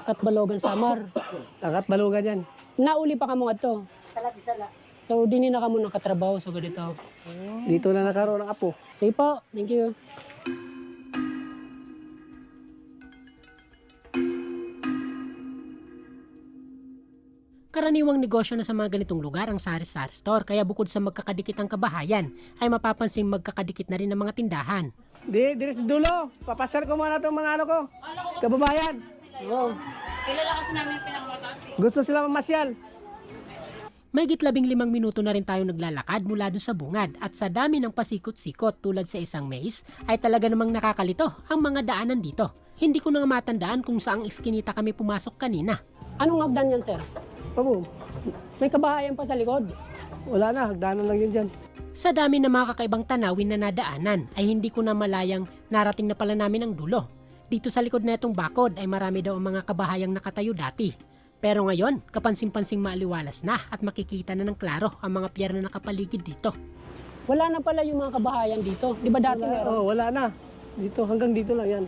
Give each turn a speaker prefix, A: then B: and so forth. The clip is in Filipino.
A: Katbalogan Samar.
B: Katbalogan yan.
A: Nauli pa kamo adto.
C: Sala.
A: So dinhi na kamo nakatrabaho so ganito.
B: Dito na nakaroon ng apo.
A: Sige po, thank you.
D: Karaniwang negosyo na sa mga ganitong lugar ang sari-sari store, kaya bukod sa magkakadikit ang kabahayan, ay mapapansin magkakadikit na rin ang mga tindahan.
B: Diri sa dulo. Papasar ko muna itong mga ano ko. Kababayan. Oo.
C: Kilala kasi namin yung pinakamatasi.
B: Gusto sila mamasyal.
D: Mahigit 15 minuto na rin tayo naglalakad mula dun sa bungad, at sa dami ng pasikot-sikot tulad sa isang maze ay talaga namang nakakalito ang mga daanan dito. Hindi ko na nga matandaan kung saang iskinita kami pumasok kanina.
A: Anong hagdan yan, sir?
B: Pabo,
A: May kabahayan pa sa likod.
B: wala na. Hagdanan lang yun dyan.
D: Sa dami ng mga kakaibang tanawin na nadaanan ay hindi ko na malayang narating na pala namin ang dulo. Dito sa likod na itong bakod ay marami daw ang mga kabahayang nakatayo dati. Pero ngayon, kapansin-pansing maaliwalas na at makikita na ng klaro ang mga piyer na nakapaligid dito.
A: Wala na pala yung mga kabahayan dito. Di ba dati meron?
B: Wala na. Dito, hanggang dito lang yan.